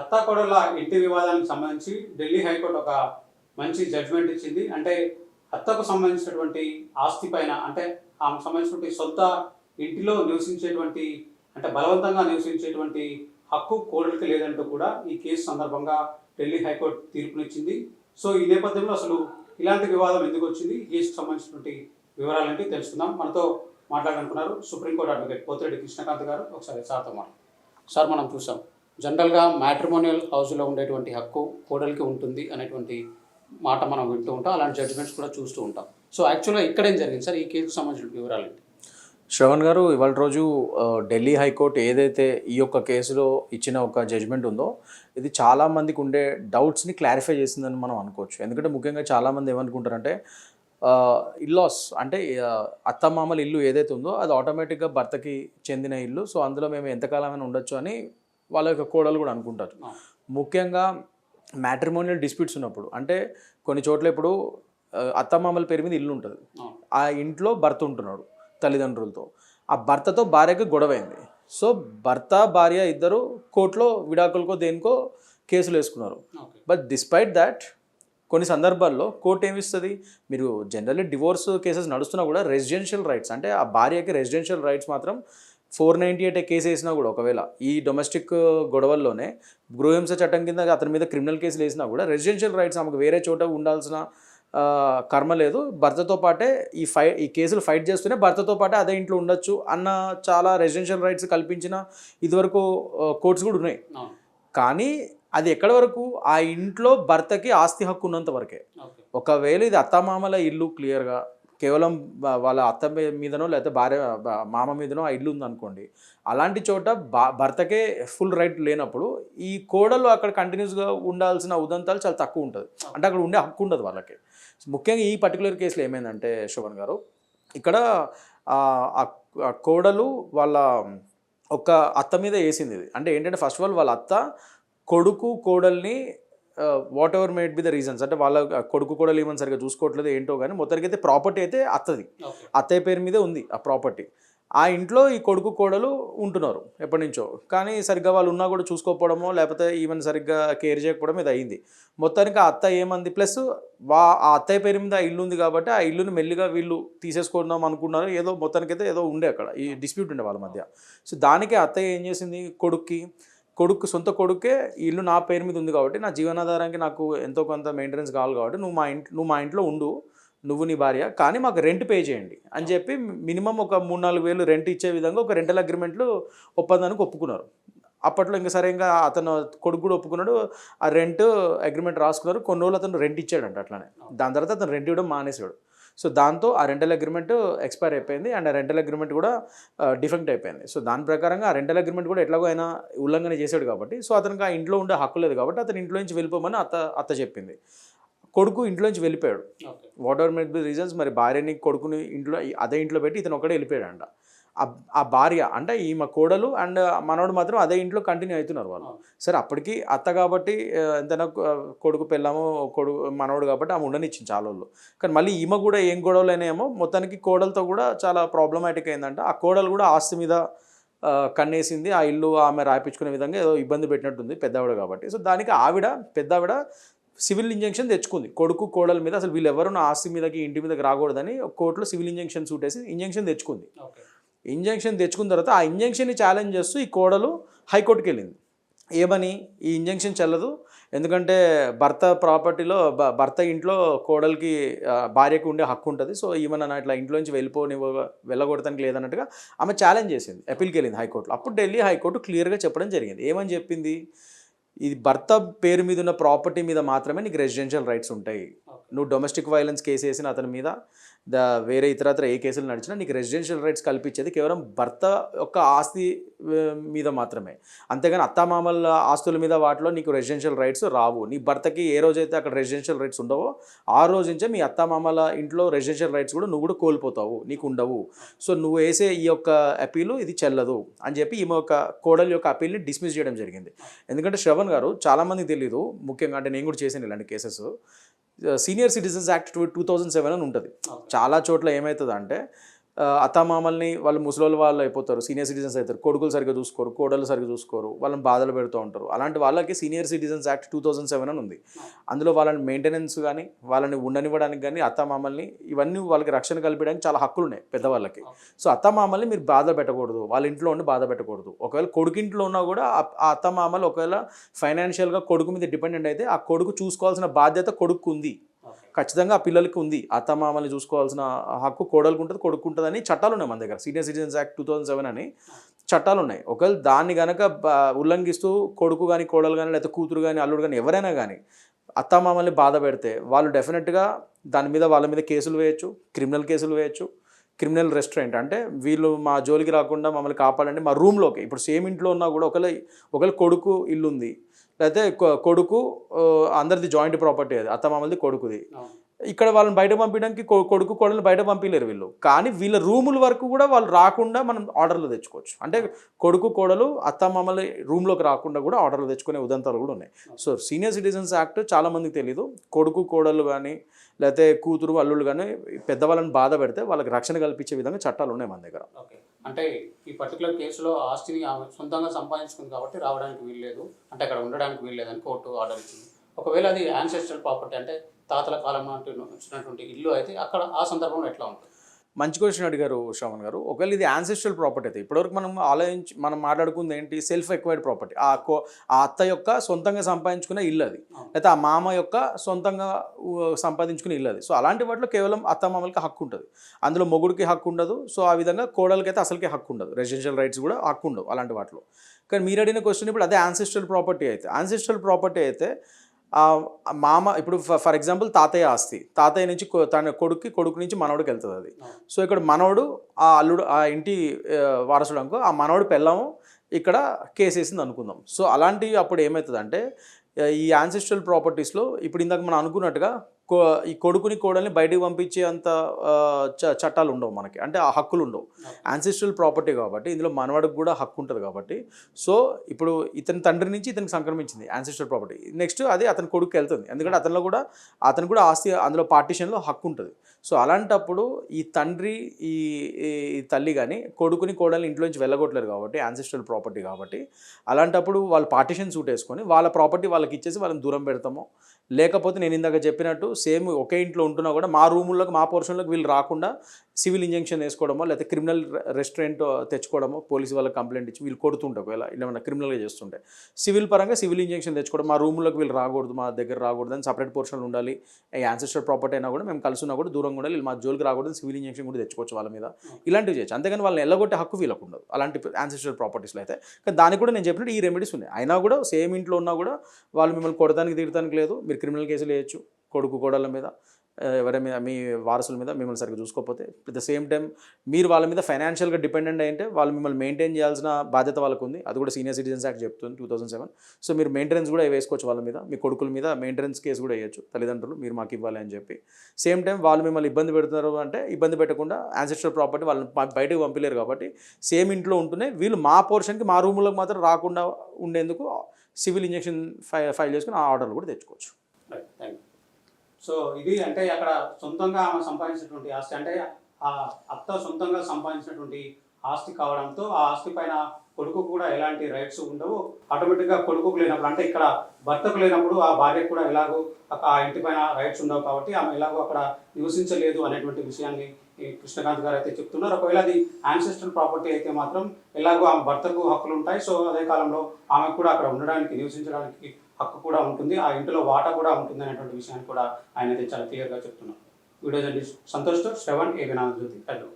అత్తాకోడళ్ళ ఇంటి వివాదానికి సంబంధించి ఢిల్లీ హైకోర్టు ఒక మంచి జడ్జిమెంట్ ఇచ్చింది. అంటే అత్తకు సంబంధించినటువంటి ఆస్తి పైన, అంటే ఆమెకు సంబంధించినటువంటి సొంత ఇంటిలో నివసించేటువంటి, అంటే బలవంతంగా నివసించేటువంటి హక్కు కోడలికి లేదంటూ కూడా ఈ కేసు సందర్భంగా ఢిల్లీ హైకోర్టు తీర్పునిచ్చింది. సో ఈ నేపథ్యంలో అసలు ఇలాంటి వివాదం ఎందుకు వచ్చింది, ఈ కేసుకు సంబంధించినటువంటి వివరాలేంటి తెలుసుకుందాం. మనతో మాట్లాడాలనుకున్నారు సుప్రీంకోర్టు అడ్వకేట్ పోతిరెడ్డి కృష్ణకాంత్ గారు. ఒకసారి సార్తో మాట్లాడు. సార్, మనం చూసాం జనరల్గా మ్యాట్రిమోనియల్ హౌస్లో ఉండేటువంటి హక్కు కోడలికి ఉంటుంది అనేటువంటి మాట మనం వింటూ ఉంటాం, అలాంటి జడ్జిమెంట్స్ కూడా చూస్తూ ఉంటాం. సో యాక్చువల్గా ఇక్కడ ఏం జరిగింది సార్, ఈ కేసుకు సంబంధించిన వివరాలు ఏంటి? శ్రవణ్ గారు, ఇవాళ రోజు ఢిల్లీ హైకోర్టు ఏదైతే ఈ యొక్క కేసులో ఇచ్చిన ఒక జడ్జిమెంట్ ఉందో ఇది చాలామందికి ఉండే డౌట్స్ని క్లారిఫై చేసిందని మనం అనుకోవచ్చు. ఎందుకంటే ముఖ్యంగా చాలామంది ఏమనుకుంటారంటే ఇల్లాస్ అంటే అత్తమామల ఇల్లు ఏదైతే ఉందో అది ఆటోమేటిక్గా భర్తకి చెందిన ఇల్లు, సో అందులో మేము ఎంతకాలమైనా ఉండొచ్చు అని వాళ్ళ యొక్క కోడలు కూడా అనుకుంటారు. ముఖ్యంగా మ్యాట్రిమోనియల్ డిస్ప్యూట్స్ ఉన్నప్పుడు, అంటే కొన్ని చోట్ల ఇప్పుడు అత్తమామల పేరు మీద ఇల్లు ఉంటుంది, ఆ ఇంట్లో భర్త ఉంటున్నాడు తల్లిదండ్రులతో, ఆ భర్తతో భార్యకి గొడవైంది. సో భర్త భార్య ఇద్దరు కోర్టులో విడాకులకో దేనికో కేసులు వేసుకున్నారు. బట్ డిస్పైట్ దాట్ కొన్ని సందర్భాల్లో కోర్టు ఏమిస్తుంది, మీరు జనరల్లీ డివోర్స్ కేసెస్ నడుస్తున్నా కూడా రెసిడెన్షియల్ రైట్స్, అంటే ఆ భార్యకి రెసిడెన్షియల్ రైట్స్ మాత్రం 498 కేసు వేసినా కూడా, ఒకవేళ ఈ డొమెస్టిక్ గొడవల్లోనే గృహహింస చట్టం కింద అతని మీద క్రిమినల్ కేసులు వేసినా కూడా రెసిడెన్షియల్ రైట్స్ ఆమెకు వేరే చోట ఉండాల్సిన కర్మ లేదు, భర్తతో పాటే ఈ కేసులు ఫైట్ చేస్తూనే భర్తతో పాటే అదే ఇంట్లో ఉండొచ్చు అన్న చాలా రెసిడెన్షియల్ రైట్స్ కల్పించిన ఇదివరకు కోర్ట్స్ కూడా ఉన్నాయి. కానీ అది ఎక్కడి వరకు, ఆ ఇంట్లో భర్తకి ఆస్తి హక్కు ఉన్నంత వరకే. ఒకవేళ ఇది అత్తమామల ఇల్లు క్లియర్గా కేవలం వాళ్ళ అత్త మీదనో లేకపోతే భార్య మామ మీదనో ఆ ఇల్లు ఉందనుకోండి, అలాంటి చోట భర్తకే ఫుల్ రైట్ లేనప్పుడు ఈ కోడలు అక్కడ కంటిన్యూస్గా ఉండాల్సిన ఉదంతాలు చాలా తక్కువ ఉంటుంది, అంటే అక్కడ ఉండే హక్కు ఉండదు వాళ్ళకి. ముఖ్యంగా ఈ పర్టికులర్ కేసులో ఏమైందంటే శోభన్ గారు, ఇక్కడ కోడలు వాళ్ళ ఒక అత్త మీద వేసింది ఇది. అంటే ఏంటంటే ఫస్ట్ ఆఫ్ ఆల్ వాళ్ళ అత్త కొడుకు కోడల్ని what ever made be the reasons, అంటే వాళ్ళ కొడుకు కోడలు ఏమని సరిగ్గా చూసుకోవట్లేదు ఏంటో కానీ మొత్తానికి అయితే ప్రాపర్టీ అయితే అత్తది, అత్తయ్య పేరు మీదే ఉంది ఆ ప్రాపర్టీ. ఆ ఇంట్లో ఈ కొడుకు కోడలు ఉంటున్నారు ఎప్పటి నుంచో, కానీ సరిగ్గా వాళ్ళు ఉన్నా కూడా చూసుకోకపోవడమో లేకపోతే ఈవెన్ సరిగ్గా కేర్ చేయకపోవడం ఇది అయింది. మొత్తానికి ఆ అత్త ఏమంది, ప్లస్ ఆ అత్తయ్య పేరు మీద ఆ ఇల్లు ఉంది కాబట్టి ఆ ఇల్లుని మెల్లిగా వీళ్ళు తీసేసుకుందాం అనుకున్నారు, ఏదో మొత్తానికైతే ఏదో ఉండే అక్కడ ఈ డిస్ప్యూట్ ఉండే వాళ్ళ మధ్య. సో దానికి అత్తయ్య ఏం చేసింది, సొంత కొడుకే ఈ ఇల్లు నా పేరు మీద ఉంది కాబట్టి నా జీవనాధారానికి నాకు ఎంతో కొంత మెయింటెనెన్స్ కావాలి కాబట్టి నువ్వు మా ఇంట్లో ఉండు, నువ్వు నీ భార్య, కానీ మాకు రెంట్ పే చేయండి అని చెప్పి మినిమం ఒక 3-4 వేలు రెంట్ ఇచ్చే విధంగా ఒక రెంటల్ అగ్రిమెంట్లు ఒప్పందానికి ఒప్పుకున్నారు. అప్పట్లో ఇంకా సరే ఇంకా అతను కొడుకు కూడా ఒప్పుకున్నాడు, ఆ రెంట్ అగ్రిమెంట్ రాసుకున్నారు. కొన్ని రోజులు అతను రెంట్ ఇచ్చాడంట అట్లానే, దాని తర్వాత అతను రెంట్ ఇవ్వడం మానేసాడు. సో దాంతో ఆ రెంటల్ అగ్రిమెంట్ ఎక్స్పైర్ అయిపోయింది అండ్ ఆ రెంటల్ అగ్రిమెంట్ కూడా డిఫెక్ట్ అయిపోయింది. సో దాని ప్రకారంగా ఆ రెంటల్ అగ్రిమెంట్ కూడా ఎట్లాగో అయినా ఉల్లంఘన చేశాడు కాబట్టి, సో అతనికి ఆ ఇంట్లో ఉండే హక్కు లేదు కాబట్టి అతను ఇంట్లో నుంచి వెళ్ళిపోమని అత్త చెప్పింది. కొడుకు ఇంట్లోంచి వెళ్ళిపోయాడు, what ever made be reasons, మరి భార్యని కొడుకుని అదే ఇంట్లో పెట్టి ఇతను ఒకటే వెళ్ళిపోయాడంట. ఆ భార్య అంటే ఈమె కోడలు అండ్ మనోడు మాత్రం అదే ఇంట్లో కంటిన్యూ అవుతున్నారు వాళ్ళు. సరే అప్పటికి అత్త కాబట్టి ఎంతైనా కొడుకు పెళ్ళామో మనోడు కాబట్టి ఆమె ఉండనిచ్చింది చాలా వాళ్ళు. కానీ మళ్ళీ ఈమె కూడా ఏం గొడవలు అయినాయేమో, మొత్తానికి కోడలతో కూడా చాలా ప్రాబ్లమాటిక్ అయిందంట. ఆ కోడలు కూడా ఆస్తి మీద కన్నేసింది, ఆ ఇల్లు ఆమె రాయించుకునే విధంగా ఏదో ఇబ్బంది పెట్టినట్టుంది పెద్దావిడ కాబట్టి. సో దానికి పెద్దావిడ సివిల్ ఇంజంక్షన్ తెచ్చుకుంది కొడుకు కోడల మీద, అసలు వీళ్ళెవరు నా ఆస్తి మీదకి ఇంటి మీదకి రాకూడదని కోర్టులో సివిల్ ఇంజంక్షన్ సూట్ వేసి ఇంజంక్షన్ తెచ్చుకుంది. ఇంజంక్షన్ తెచ్చుకున్న తర్వాత ఆ ఇంజంక్షన్ని ఛాలెంజ్ చేస్తూ ఈ కోడలు హైకోర్టుకి వెళ్ళింది. ఏమని, ఈ ఇంజంక్షన్ చెల్లదు, ఎందుకంటే భర్త ప్రాపర్టీలో భర్త ఇంట్లో కోడలికి భార్యకి ఉండే హక్కు ఉంటుంది, సో ఈమె ఇట్లా ఇంట్లోంచి వెళ్ళగొడతానికి లేదన్నట్టుగా ఆమె ఛాలెంజ్ చేసింది, అపీల్కి వెళ్ళింది హైకోర్టులో. అప్పుడు ఢిల్లీ హైకోర్టు క్లియర్గా చెప్పడం జరిగింది. ఏమని చెప్పింది, ఇది భర్త పేరు మీద ఉన్న ప్రాపర్టీ మీద మాత్రమే నీకు రెసిడెన్షియల్ రైట్స్ ఉంటాయి. నువ్వు డొమెస్టిక్ వైలెన్స్ కేసు వేసిన అతని మీద వేరే ఇతరత్ర ఏ కేసులు నడిచినా నీకు రెసిడెన్షియల్ రైట్స్ కల్పించేది కేవలం భర్త యొక్క ఆస్తి మీద మాత్రమే, అంతేగాని అత్తామామల ఆస్తుల మీద వాటిలో నీకు రెసిడెన్షియల్ రైట్స్ రావు. నీ భర్తకి ఏ రోజైతే అక్కడ రెసిడెన్షియల్ రైట్స్ ఉండవో ఆ రోజు నుంచే మీ అత్తామామల ఇంట్లో రెసిడెన్షియల్ రైట్స్ కూడా నువ్వు కూడా కోల్పోతావు, నీకు ఉండవు. సో నువ్వు వేసే ఈ యొక్క అపీలు ఇది చెల్లదు అని చెప్పి ఈమె యొక్క కోడలి యొక్క అపీల్ని డిస్మిస్ చేయడం జరిగింది. ఎందుకంటే శ్రవణ్ గారు చాలామందికి తెలియదు, ముఖ్యంగా అంటే నేను కూడా చేశాను ఇలాంటి కేసెస్, సీనియర్ సిటిజన్స్ యాక్ట్ 2007 అని ఉంటుంది. చాలా చోట్ల ఏమవుతుంది అంటే అత్తామామల్ని వాళ్ళు ముసలోళ్ళు వాళ్ళు అయిపోతారు, సీనియర్ సిటిజన్స్ అవుతారు, కొడుకులు సరిగ్గా చూసుకోరు, కోడలు సరిగ్గా చూసుకోరు, వాళ్ళని బాధలు పెడుతూ ఉంటారు. అలాంటి వాళ్ళకి సీనియర్ సిటిజన్స్ యాక్ట్ 2007 అని ఉంది. అందులో వాళ్ళని మెయింటెనెన్స్ కానీ వాళ్ళని ఉండనివ్వడానికి కానీ అత్తామామల్ని ఇవన్నీ వాళ్ళకి రక్షణ కల్పించడానికి చాలా హక్కులు ఉన్నాయి పెద్దవాళ్ళకి. సో అత్తామామల్ని మీరు బాధ పెట్టకూడదు, వాళ్ళ ఇంట్లో ఉండి బాధ పెట్టకూడదు. ఒకవేళ కొడుకింట్లో ఉన్నా కూడా ఆ అత్తామామలు ఒకవేళ ఫైనాన్షియల్గా కొడుకు మీద డిపెండెంట్ అయితే ఆ కొడుకు చూసుకోవాల్సిన బాధ్యత కొడుకు ఉంది, ఖచ్చితంగా ఆ పిల్లలకి ఉంది. అత్తమామల్ని చూసుకోవాల్సిన హక్కు కోడలకు ఉంటుంది, కొడుకు ఉంటుందని చట్టాలు ఉన్నాయి మన దగ్గర. సీనియర్ సిటిజన్స్ యాక్ట్ 2007 అని చట్టాలు ఉన్నాయి. ఒకవేళ దాన్ని కనుక ఉల్లంఘిస్తూ కొడుకు కానీ కోడలు కానీ లేకపోతే కూతురు కానీ అల్లుడు కానీ ఎవరైనా కానీ అత్తమామల్ని బాధ పెడితే వాళ్ళు డెఫినెట్గా దాని మీద వాళ్ళ మీద కేసులు వేయచ్చు, క్రిమినల్ కేసులు వేయచ్చు. క్రిమినల్ రెస్టారెంట్ అంటే వీళ్ళు మా జోలికి రాకుండా మమ్మల్ని కాపాడండి మా రూమ్లోకి. ఇప్పుడు సేమ్ ఇంట్లో ఉన్నా కూడా ఒకవేళ కొడుకు ఇల్లు ఉంది, లేకపోతే కొడుకు అందరిది జాయింట్ ప్రాపర్టీ, అది అత్తమామలది కొడుకుది, ఇక్కడ వాళ్ళని బయట పంపించడానికి కొడుకు కోడలు బయట పంపించలేరు వీళ్ళు. కానీ వీళ్ళ రూముల వరకు కూడా వాళ్ళు రాకుండా మనం ఆర్డర్లు తెచ్చుకోవచ్చు. అంటే కొడుకు కోడలు అత్తమామల రూమ్లోకి రాకుండా కూడా ఆర్డర్లు తెచ్చుకునే ఉదంతాలు కూడా ఉన్నాయి. సో సీనియర్ సిటిజన్స్ యాక్ట్ చాలామందికి తెలీదు. కొడుకు కోడలు కానీ లేకపోతే కూతురు అల్లుళ్ళు కానీ పెద్దవాళ్ళని బాధ పెడితే వాళ్ళకి రక్షణ కల్పించే విధంగా చట్టాలు ఉన్నాయి మన దగ్గర. ఓకే, అంటే ఈ పర్టికులర్ కేసులో ఆస్తిని ఆమె సొంతంగా సంపాదించుకుంది కాబట్టి రావడానికి వీల్లేదు, అంటే అక్కడ ఉండడానికి వీల్లేదని కోర్టు ఆర్డర్ ఇచ్చింది. ఒకవేళ అది యాన్సెస్ట్రల్ ప్రాపర్టీ అంటే తాతల కాలం నాటి వచ్చినటువంటి ఇల్లు అయితే అక్కడ ఆ సందర్భంలో ఎట్లా ఉంటుంది? మంచి క్వశ్చన్ అడిగారు శ్రవణ్ గారు. ఒకవేళ ఇది యాన్సెస్ట్రల్ ప్రాపర్టీ అయితే ఇప్పటివరకు మనం మాట్లాడుకుంది ఏంటి, సెల్ఫ్ ఎక్వైర్డ్ ప్రాపర్టీ. ఆ అత్త యొక్క సొంతంగా సంపాదించుకునే ఇల్లు అది, లేకపోతే ఆ మామ యొక్క సొంతంగా సంపాదించుకునే ఇల్లు అది. సో అలాంటి వాటిలో కేవలం అత్తమామలకి హక్కు ఉంటుంది, అందులో మొగుడికి హక్కు ఉండదు. సో ఆ విధంగా కోడలకైతే అసలుకే హక్కు ఉండదు, రెసిడెన్షియల్ రైట్స్ కూడా హక్కు ఉండవు అలాంటి వాటిలో. కానీ మీరు అడిగిన క్వశ్చన్ ఇప్పుడు అదే యాన్సెస్ట్రల్ ప్రాపర్టీ అయితే, యాన్సెస్ట్రల్ ప్రాపర్టీ అయితే మామ ఇప్పుడు ఫర్ ఎగ్జాంపుల్ తాతయ్య ఆస్తి, తాతయ్య నుంచి తన కొడుకు నుంచి మనవడికి వెళ్తుంది అది. సో ఇక్కడ మనవడు ఆ అల్లుడు ఆ ఇంటి వారసుడు అనుకో, ఆ మనవడు పెళ్ళాము ఇక్కడ కేసు వేసింది అనుకుందాం. సో అలాంటివి అప్పుడు ఏమవుతుందంటే ఈ యాన్సెస్ట్రల్ ప్రాపర్టీస్లో ఇప్పుడు ఇందాక మనం అనుకున్నట్టుగా ఈ కొడుకుని కోడల్ని బయటికి పంపించే అంత చట్టాలు ఉండవు మనకి, అంటే ఆ హక్కులు ఉండవు. యాన్సెస్ట్రల్ ప్రాపర్టీ కాబట్టి ఇందులో మనవాడికి కూడా హక్కు ఉంటుంది కాబట్టి. సో ఇప్పుడు ఇతని తండ్రి నుంచి ఇతనికి సంక్రమించింది యాన్సెస్ట్రల్ ప్రాపర్టీ, నెక్స్ట్ అది అతని కొడుకు వెళ్తుంది, ఎందుకంటే అతను కూడా ఆస్తి అందులో పార్టీషన్లో హక్కు ఉంటుంది. సో అలాంటప్పుడు ఈ తండ్రి ఈ తల్లి కానీ కొడుకుని కోడల్ని ఇంట్లోంచి వెళ్ళగొట్టలేరు కాబట్టి యాన్సెస్ట్రల్ ప్రాపర్టీ కాబట్టి. అలాంటప్పుడు వాళ్ళు పార్టీషన్ సూట్ వేసుకొని వాళ్ళ ప్రాపర్టీ వాళ్ళకి ఇచ్చేసి వాళ్ళని దూరం పెడతాము. లేకపోతే నేను ఇందాక చెప్పినట్టు సేమ్ ఒకే ఇంట్లో ఉంటున్నా కూడా మా రూముల్లోకి మా పోర్షన్లోకి వీళ్ళు రాకుండా సివిల్ ఇంజెక్షన్ వేసుకోవడమో లేకపోతే క్రిమినల్ రెస్టారెంట్ తెచ్చుకోవడమో, పోలీసు వాళ్ళకి కంప్లైంట్ ఇచ్చి వీళ్ళు కొడుతుంటారు ఒకవేళ ఏమైనా క్రిమినల్గా చేస్తుంటే సివిల్ పరంగా సివిల్ ఇంజెక్షన్ తెచ్చుకోవడం, మా రూముల్లోకి వీళ్ళు రాకూడదు, మా దగ్గర రాకూడదు అని సపరేట్ పోర్షన్లు ఉండాలి. ఈ యాన్సెస్ట్రల్ ప్రాపర్టీ అయినా కూడా మేము కలిసి ఉన్నా కూడా దూరంగా ఉండాలి, వీళ్ళు మా జోలికి రాకూడదు, సివిల్ ఇంజెక్షన్ కూడా తెచ్చుకోవచ్చు వాళ్ళ మీద, ఇలాంటివి చేయొచ్చు. అంతేగాని వాళ్ళని ఎల్లగొట్టే హక్కు వీళ్ళకు ఉండదు అలాంటి యాన్సెస్ట్రల్ ప్రాపర్టీస్లో అయితే. కానీ దానికి కూడా నేను చెప్పినట్టు ఈ రెమెడీస్ ఉన్నాయి. అయినా కూడా సేమ్ ఇంట్లో ఉన్నా కూడా వాళ్ళు మిమ్మల్ని కొడటానికి తీయడానికి లేదు, మీరు క్రిమినల్ కేసులు వేయచ్చు కొడుకు కోడళ్ళ మీద, ఎవరి మీద, మీ వారసుల మీద మిమ్మల్ని సరిగ్గా చూసుకోకపోతే. అట్ ద సేమ్ టైం మీరు వాళ్ళ మీద ఫైనాన్షియల్గా డిపెండెంట్ అయితే వాళ్ళు మిమ్మల్ని మెయింటైన్ చేయాల్సిన బాధ్యత వాళ్ళకు ఉంది, అది కూడా సీనియర్ సిటిజన్స్ యాక్ట్ చెప్తుంది 2007. సో మీరు మెయింటెనెన్స్ కూడా వేసుకోవచ్చు వాళ్ళ మీద, మీ కొడుకుల మీద మెయింటెనెన్స్ కేసు కూడా వేయచ్చు తల్లిదండ్రులు, మీరు మాకు ఇవ్వాలి అని చెప్పి. సేమ్ టైం వాళ్ళు మిమ్మల్ని ఇబ్బంది పెడుతున్నారు అంటే ఇబ్బంది పెట్టకుండా యాన్సెస్ట్రల్ ప్రాపర్టీ వాళ్ళని బయటకు పంపలేరు కాబట్టి సేమ్ ఇంట్లో ఉంటూనే వీళ్ళు మా పోర్షన్కి మా రూములకు మాత్రం రాకుండా ఉండేందుకు సివిల్ ఇంజెక్షన్ ఫైల్ చేసుకుని ఆ ఆర్డర్లు కూడా తెచ్చుకోవచ్చు. Thank you. సో ఇది అంటే అక్కడ సొంతంగా ఆమె సంపాదించినటువంటి ఆస్తి, అంటే ఆ అత్త సొంతంగా సంపాదించినటువంటి ఆస్తి కావడంతో ఆ ఆస్తి పైన కొడుకు కూడా ఎలాంటి రైట్స్ ఉండవు. ఆటోమేటిక్గా కొడుకుకు లేనప్పుడు, అంటే ఇక్కడ భర్తకు లేనప్పుడు ఆ భార్యకు కూడా ఎలాగో ఆ ఇంటి పైన రైట్స్ ఉండవు కాబట్టి ఆమె ఎలాగో అక్కడ నివసించలేదు అనేటువంటి విషయాన్ని కృష్ణకాంత్ గారు అయితే చెప్తున్నారు. ఒకవేళ అది యాన్సెస్ట్రల్ ప్రాపర్టీ అయితే మాత్రం ఎలాగో ఆమె భర్తకు హక్కులు ఉంటాయి. సో అదే కాలంలో ఆమెకు కూడా అక్కడ ఉండడానికి నివసించడానికి హక్కు కూడా ఉంటుంది, ఆ ఇంటిలో వాటా కూడా ఉంటుంది అనేటువంటి విషయాన్ని కూడా ఆయన అయితే చాలా క్లియర్గా చెప్తున్నారు. వీడియో జర్నలిస్ట్ సంతోష్తో శ్రవణ్, ఏబీ జ్యోతి. హలో.